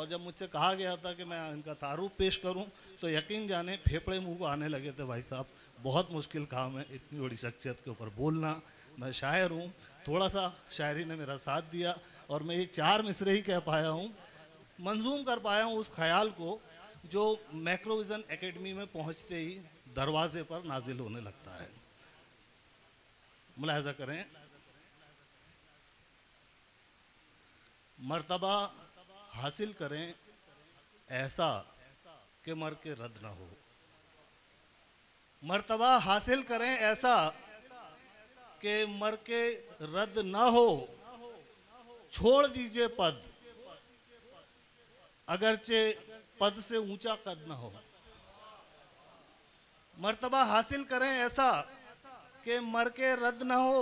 और जब मुझसे कहा गया था कि मैं इनका तारुफ पेश करूं तो यकीन जाने फेफड़े मुंह को आने लगे थे भाई साहब। बहुत मुश्किल काम है इतनी बड़ी शख्सियत के ऊपर बोलना। मैं शायर हूं, थोड़ा सा शायरी ने मेरा साथ दिया और मैं ये 4 मिसरे ही कह पाया हूं, मंजूम कर पाया हूं उस ख्याल को जो मैक्रोविज़न एकेडमी में पहुंचते ही दरवाजे पर नाजिल होने लगता है। मुलाहजा करें, मर्तबा हासिल करें ऐसा कि मर के रद्द ना हो। मर्तबा हासिल करें ऐसा कि मर के रद्द ना हो। छोड़ दीजिए पद, अगरचे पद से ऊंचा कद ना हो। मर्तबा हासिल करें ऐसा कि मर के रद्द ना हो।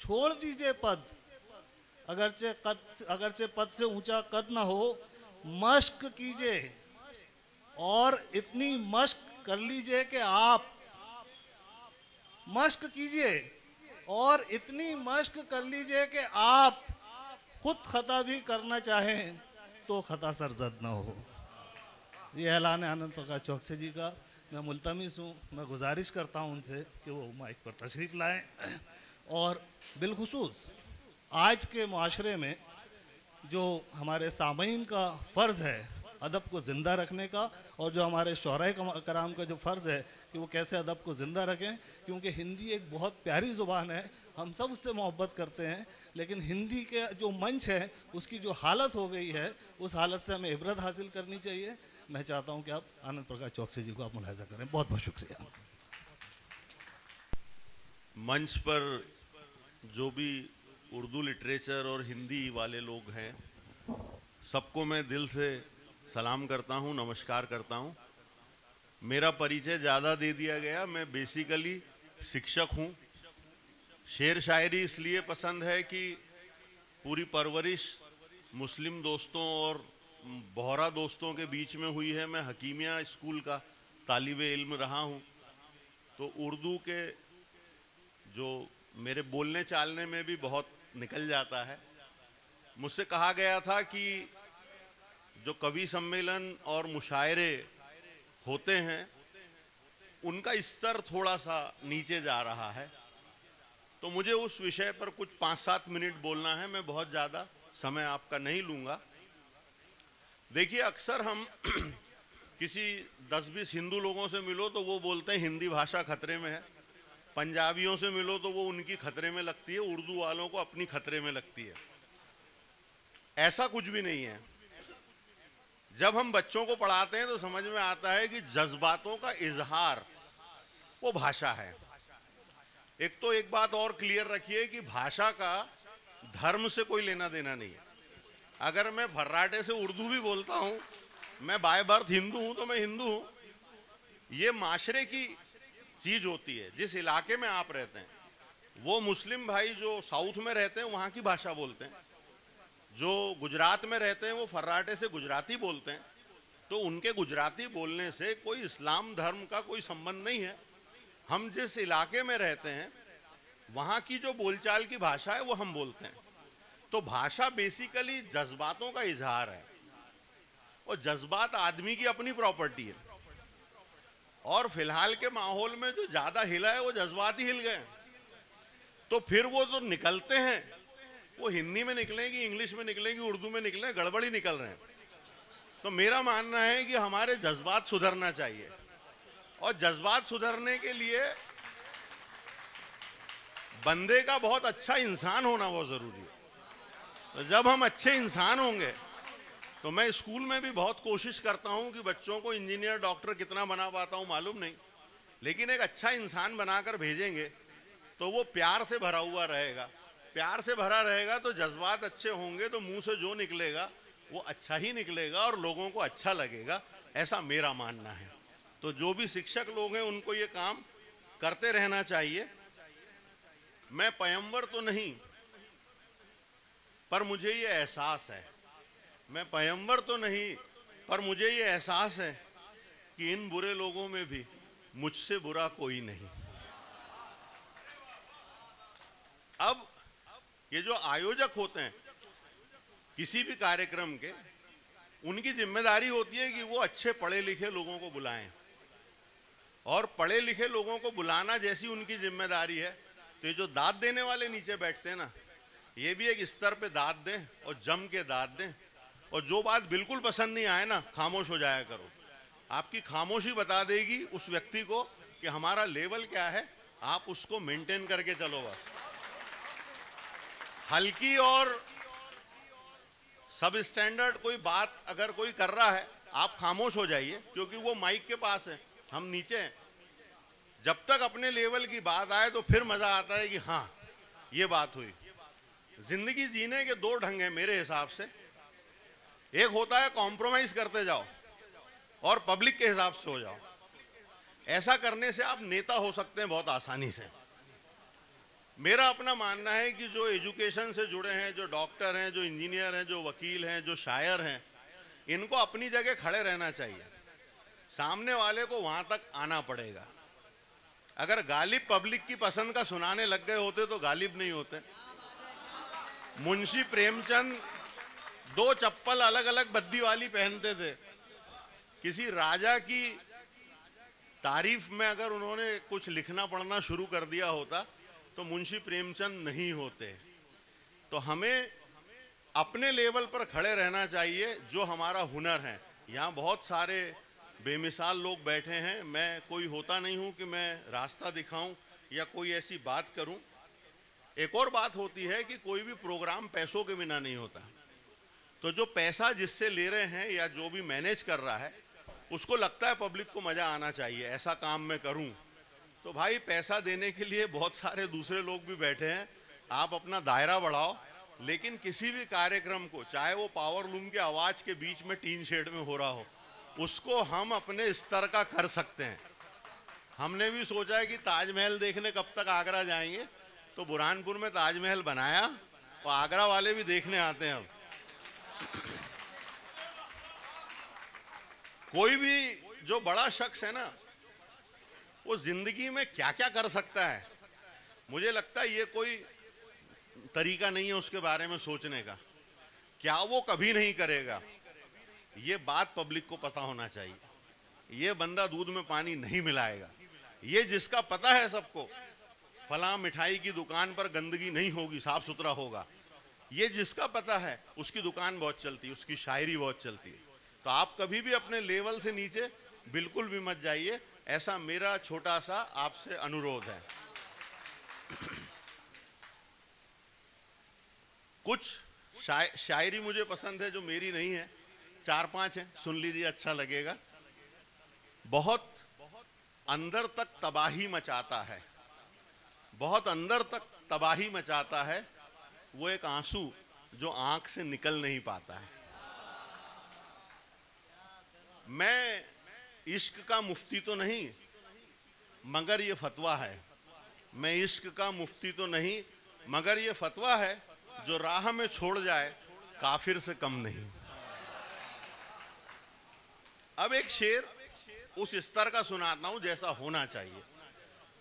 छोड़ दीजिए पद, अगरचे पद से ऊंचा कद ना हो। मश्क कीजिए और इतनी मश्क कर लीजिए कि आप मश्क कीजिए और इतनी मश्क कर लीजिए कि आप खुद खता भी करना चाहें तो खता सरजद ना हो। ये ऐलान है आनंद प्रकाश चौकसी जी का। मैं मुल्तमिस हूँ, मैं गुजारिश करता हूँ उनसे कि वो माइक पर तशरीफ़ लाएं और बिलखुसूस आज के माशरे में जो हमारे सामीन का फ़र्ज़ है अदब को ज़िंदा रखने का, और जो हमारे शोराए कराम का जो फ़र्ज़ है कि वो कैसे अदब को ज़िंदा रखें, क्योंकि हिंदी एक बहुत प्यारी ज़ुबान है, हम सब उससे मोहब्बत करते हैं, लेकिन हिंदी के जो मंच है उसकी जो हालत हो गई है उस हालत से हमें इबरत हासिल करनी चाहिए। मैं चाहता हूँ कि आप आनंद प्रकाश चौकसी जी को आप मुलाहिज़ा करें। बहुत बहुत शुक्रिया। मंच पर जो भी उर्दू लिटरेचर और हिंदी वाले लोग हैं, सबको मैं दिल से सलाम करता हूं, नमस्कार करता हूं। मेरा परिचय ज़्यादा दे दिया गया। मैं बेसिकली शिक्षक हूं। शेर शायरी इसलिए पसंद है कि पूरी परवरिश मुस्लिम दोस्तों और बोहरा दोस्तों के बीच में हुई है। मैं हकीमिया स्कूल का तालिबे इल्म रहा हूं, तो उर्दू के जो मेरे बोलने चालने में भी बहुत निकल जाता है। मुझसे कहा गया था कि जो कवि सम्मेलन और मुशायरे होते हैं उनका स्तर थोड़ा सा नीचे जा रहा है, तो मुझे उस विषय पर कुछ 5-7 मिनट बोलना है। मैं बहुत ज़्यादा समय आपका नहीं लूँगा। देखिए, अक्सर हम किसी 10-20 हिंदू लोगों से मिलो तो वो बोलते हैं हिंदी भाषा खतरे में है। पंजाबियों से मिलो तो वो उनकी खतरे में लगती है, उर्दू वालों को अपनी खतरे में लगती है। ऐसा कुछ भी नहीं है। जब हम बच्चों को पढ़ाते हैं तो समझ में आता है कि जज्बातों का इजहार वो भाषा है। एक तो एक बात और क्लियर रखिए कि भाषा का धर्म से कोई लेना देना नहीं है। अगर मैं भर्राटे से उर्दू भी बोलता हूं, मैं बाय बर्थ हिंदू हूं तो मैं हिंदू हूं। ये माशरे की चीज होती है। जिस इलाके में आप रहते हैं, वो मुस्लिम भाई जो साउथ में रहते हैं वहां की भाषा बोलते हैं, जो गुजरात में रहते हैं वो फर्राटे से गुजराती बोलते हैं, तो उनके गुजराती बोलने से कोई इस्लाम धर्म का कोई संबंध नहीं है। हम जिस इलाके में रहते हैं वहां की जो बोलचाल की भाषा है वो हम बोलते हैं। तो भाषा बेसिकली जज्बातों का इजहार है, और जज्बात आदमी की अपनी प्रॉपर्टी है। और फिलहाल के माहौल में जो ज्यादा हिला है वो जज्बात ही हिल गए, तो फिर वो जो निकलते हैं वो हिंदी में निकलेंगी, इंग्लिश में निकलेंगी, उर्दू में निकलें, गड़बड़ी निकल रहे हैं। तो मेरा मानना है कि हमारे जज्बात सुधरना चाहिए, और जज्बात सुधरने के लिए बंदे का बहुत अच्छा इंसान होना बहुत जरूरी है। तो जब हम अच्छे इंसान होंगे, तो मैं स्कूल में भी बहुत कोशिश करता हूं कि बच्चों को इंजीनियर डॉक्टर कितना बना पाता हूं मालूम नहीं, लेकिन एक अच्छा इंसान बनाकर भेजेंगे तो वो प्यार से भरा हुआ रहेगा। प्यार से भरा रहेगा तो जज्बात अच्छे होंगे, तो मुंह से जो निकलेगा वो अच्छा ही निकलेगा और लोगों को अच्छा लगेगा। ऐसा मेरा मानना है। तो जो भी शिक्षक लोग हैं उनको ये काम करते रहना चाहिए। मैं पैगंबर तो नहीं, पर मुझे ये एहसास है, मैं पैगंबर तो नहीं, पर मुझे ये एहसास है कि इन बुरे लोगों में भी मुझसे बुरा कोई नहीं। अब ये जो आयोजक होते हैं किसी भी कार्यक्रम के, उनकी जिम्मेदारी होती है कि वो अच्छे पढ़े लिखे लोगों को बुलाएं, और पढ़े लिखे लोगों को बुलाना जैसी उनकी जिम्मेदारी है, तो ये जो दाद देने वाले नीचे बैठते हैं ना, ये भी एक स्तर पे दाद दें और जम के दाद दें। और जो बात बिल्कुल पसंद नहीं आए ना, खामोश हो जाया करो। आपकी खामोशी बता देगी उस व्यक्ति को कि हमारा लेवल क्या है, आप उसको मेंटेन करके चलो बस। हल्की और सब स्टैंडर्ड कोई बात अगर कोई कर रहा है, आप खामोश हो जाइए, क्योंकि वो माइक के पास है, हम नीचे हैं। जब तक अपने लेवल की बात आए तो फिर मजा आता है कि हाँ ये बात हुई। जिंदगी जीने के दो ढंग हैं मेरे हिसाब से। एक होता है कॉम्प्रोमाइज करते जाओ और पब्लिक के हिसाब से हो जाओ। ऐसा करने से आप नेता हो सकते हैं बहुत आसानी से। मेरा अपना मानना है कि जो एजुकेशन से जुड़े हैं, जो डॉक्टर हैं, जो इंजीनियर हैं, जो वकील हैं, जो शायर हैं, इनको अपनी जगह खड़े रहना चाहिए। सामने वाले को वहां तक आना पड़ेगा। अगर गालिब पब्लिक की पसंद का सुनाने लग गए होते तो गालिब नहीं होते। मुंशी प्रेमचंद 2 चप्पल अलग अलग बद्दी वाली पहनते थे। किसी राजा की तारीफ में अगर उन्होंने कुछ लिखना पढ़ना शुरू कर दिया होता तो मुंशी प्रेमचंद नहीं होते। तो हमें अपने लेवल पर खड़े रहना चाहिए, जो हमारा हुनर है। यहाँ बहुत सारे बेमिसाल लोग बैठे हैं, मैं कोई होता नहीं हूँ कि मैं रास्ता दिखाऊं या कोई ऐसी बात करूं। एक और बात होती है कि कोई भी प्रोग्राम पैसों के बिना नहीं होता। तो जो पैसा जिससे ले रहे हैं या जो भी मैनेज कर रहा है, उसको लगता है पब्लिक को मजा आना चाहिए, ऐसा काम मैं करूं। तो भाई पैसा देने के लिए बहुत सारे दूसरे लोग भी बैठे हैं, आप अपना दायरा बढ़ाओ। लेकिन किसी भी कार्यक्रम को, चाहे वो पावर लूम के आवाज के बीच में टीन शेड में हो रहा हो, उसको हम अपने स्तर का कर सकते हैं। हमने भी सोचा है कि ताजमहल देखने कब तक आगरा जाएंगे, तो बुरहानपुर में ताजमहल बनाया और आगरा वाले भी देखने आते हैं। अब कोई भी जो बड़ा शख्स है ना, वो जिंदगी में क्या क्या कर सकता है, मुझे लगता है ये कोई तरीका नहीं है उसके बारे में सोचने का। क्या वो कभी नहीं करेगा, ये बात पब्लिक को पता होना चाहिए। ये बंदा दूध में पानी नहीं मिलाएगा, ये जिसका पता है सबको, फलां मिठाई की दुकान पर गंदगी नहीं होगी, साफ सुथरा होगा, ये जिसका पता है उसकी दुकान बहुत चलती है, उसकी शायरी बहुत चलती है। तो आप कभी भी अपने लेवल से नीचे बिल्कुल भी मत जाइए, ऐसा मेरा छोटा सा आपसे अनुरोध है। कुछ शायरी मुझे पसंद है जो मेरी नहीं है, 4-5 है, सुन लीजिए, अच्छा लगेगा। बहुत अंदर तक तबाही मचाता है, बहुत अंदर तक तबाही मचाता है वो एक आंसू जो आंख से निकल नहीं पाता है। मैं इश्क का मुफ्ती तो नहीं, मगर ये फतवा है। मैं इश्क का मुफ्ती तो नहीं, मगर ये फतवा है, जो राह में छोड़ जाए काफिर से कम नहीं। अब एक शेर उस स्तर का सुनाता हूं जैसा होना चाहिए,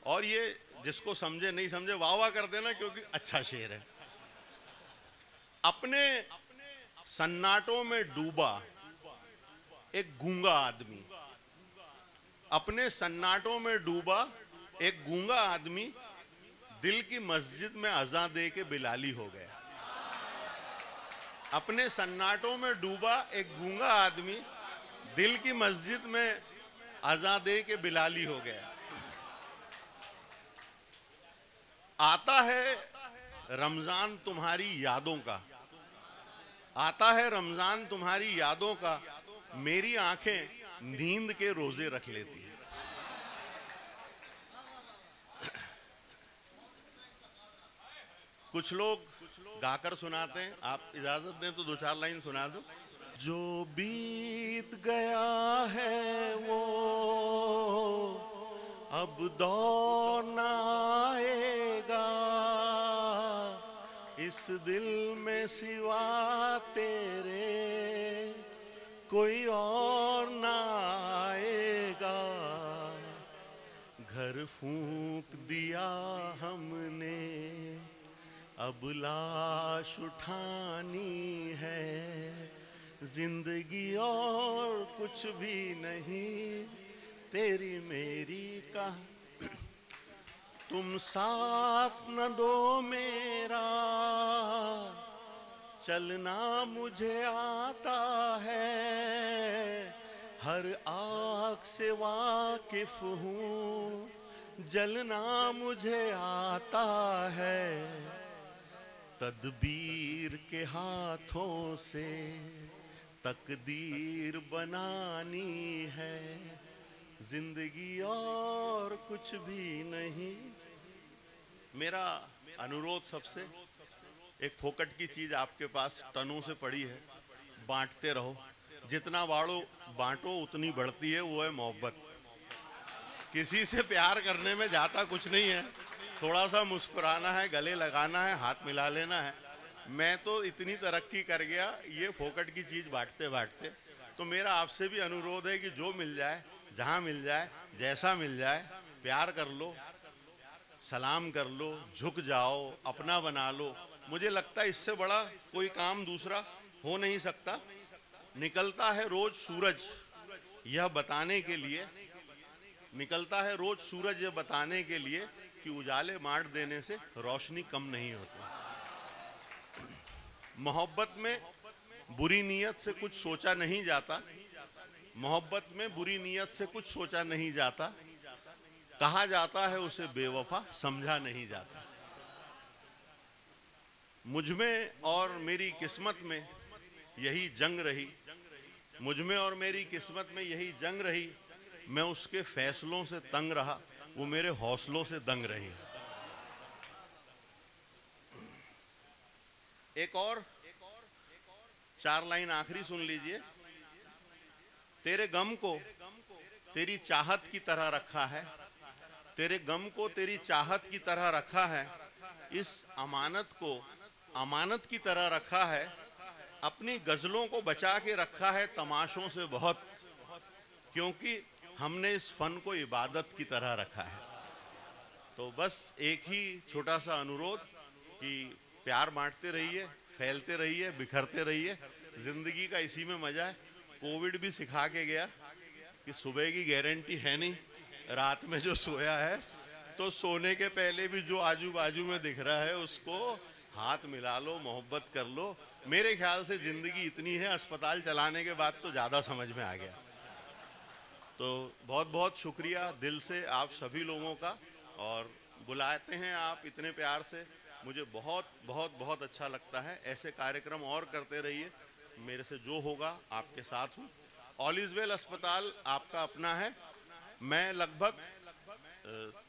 और ये जिसको समझे नहीं समझे वाह वाह कर देना, क्योंकि अच्छा शेर है। अपने सन्नाटों में डूबा एक गूंगा आदमी, अपने सन्नाटों में डूबा एक गूंगा आदमी, दिल की मस्जिद में अज़ान दे के बिलाली हो गया। अपने सन्नाटों में डूबा एक गूंगा आदमी, दिल की मस्जिद में अज़ान दे के बिलाली हो गया। आता है रमजान तुम्हारी यादों का, आता है रमजान तुम्हारी यादों का, मेरी आंखें नींद के रोजे रख लेती है। कुछ लोग गाकर सुनाते हैं, आप इजाजत दें तो 2-4 लाइन सुना दो। जो बीत गया है वो अब दौर न आएगा, इस दिल में सिवा तेरे कोई और ना आएगा। घर फूंक दिया हमने, अब लाश उठानी है, जिंदगी और कुछ भी नहीं, तेरी मेरी कहा, तुम साथ न दो मेरा, चलना मुझे आता है, हर आग से वाकिफ हूँ, जलना मुझे आता है, तदबीर के हाथों से तकदीर बनानी है, जिंदगी और कुछ भी नहीं। मेरा अनुरोध सबसे, एक फोकट की चीज आपके पास टनों से पड़ी है, बांटते रहो, जितना बांटो उतनी बढ़ती है, वो है मोहब्बत। किसी से प्यार करने में जाता कुछ नहीं है, थोड़ा सा मुस्कुराना है, गले लगाना है, हाथ मिला लेना है। मैं तो इतनी तरक्की कर गया ये फोकट की चीज बांटते बांटते। तो मेरा आपसे भी अनुरोध है कि जो मिल जाए, जहां मिल जाए, जैसा मिल जाए, प्यार कर लो, सलाम कर लो, झुक जाओ, अपना बना लो। मुझे लगता है इससे बड़ा कोई काम दूसरा हो नहीं सकता। निकलता है रोज सूरज यह बताने के लिए, निकलता है रोज सूरज यह बताने के लिए कि उजाले मार देने से रोशनी कम नहीं होती। मोहब्बत में बुरी नीयत से कुछ सोचा नहीं जाता, मोहब्बत में बुरी नीयत से कुछ सोचा नहीं जाता, कहा जाता है उसे बेवफा, समझा नहीं जाता। मुझमें और मेरी किस्मत में यही जंग रही, मुझमें और मेरी किस्मत में यही जंग रही, मैं उसके फैसलों से तंग रहा, वो मेरे हौसलों से दंग रही। एक और 4 लाइन आखिरी सुन लीजिए। तेरे गम को तेरी चाहत की तरह रखा है, तेरे गम को तेरी चाहत की तरह रखा है, इस अमानत को अमानत की तरह रखा है, अपनी गजलों को बचा के रखा है तमाशों से बहुत, क्योंकि हमने इस फन को इबादत की तरह रखा है। तो बस एक ही छोटा सा अनुरोध कि प्यार बांटते रहिए, फैलते रहिए, बिखरते रहिए, जिंदगी का इसी में मजा है। कोविड भी सिखा के गया कि सुबह की गारंटी है नहीं, रात में जो सोया है तो सोने के पहले भी जो आजू बाजू में दिख रहा है उसको हाथ मिला लो, मोहब्बत कर लो। मेरे ख्याल से जिंदगी इतनी है, अस्पताल चलाने के बाद तो ज्यादा समझ में आ गया। तो बहुत बहुत शुक्रिया दिल से आप सभी लोगों का, और बुलाते हैं आप इतने प्यार से, मुझे बहुत बहुत बहुत अच्छा लगता है। ऐसे कार्यक्रम और करते रहिए, मेरे से जो होगा आपके साथ हूँ। ऑल इज वेल अस्पताल आपका अपना है। मैं लगभग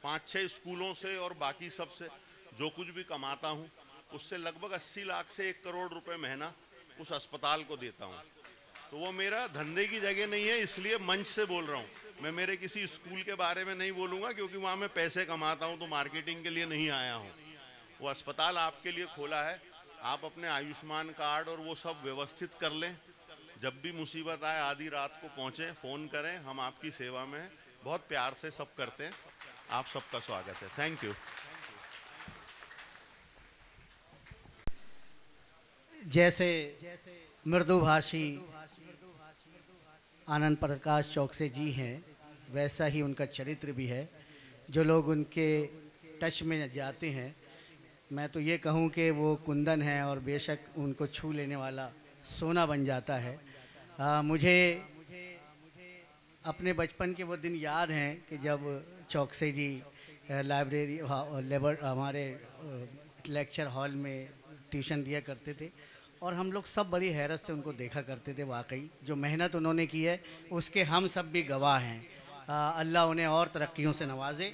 5-6 स्कूलों से और बाकी सब से जो कुछ भी कमाता हूँ उससे लगभग 80 लाख से 1 करोड़ रुपए महीना उस अस्पताल को देता हूँ। तो वो मेरा धंधे की जगह नहीं है, इसलिए मंच से बोल रहा हूँ। मैं मेरे किसी स्कूल के बारे में नहीं बोलूँगा, क्योंकि वहाँ मैं पैसे कमाता हूँ, तो मार्केटिंग के लिए नहीं आया हूँ। वो अस्पताल आपके लिए खोला है, आप अपने आयुष्मान कार्ड और वो सब व्यवस्थित कर लें। जब भी मुसीबत आए आधी रात को पहुँचें, फ़ोन करें, हम आपकी सेवा में हैं। बहुत प्यार से सब करते हैं। आप सबका स्वागत है। Thank you. जैसे मृदुभाषी आनंद प्रकाश चौकसे जी हैं, वैसा ही उनका चरित्र भी है। जो लोग उनके टच में जाते हैं, मैं तो ये कहूँ कि वो कुंदन है और बेशक उनको छू लेने वाला सोना बन जाता है। मुझे अपने बचपन के वो दिन याद हैं कि जब चौकसे जी लाइब्रेरी हमारे लेक्चर हॉल में ट्यूशन दिया करते थे, और हम लोग सब बड़ी हैरत से उनको देखा करते थे। वाकई जो मेहनत उन्होंने की है उसके हम सब भी गवाह हैं। अल्लाह उन्हें और तरक्कियों से नवाजे।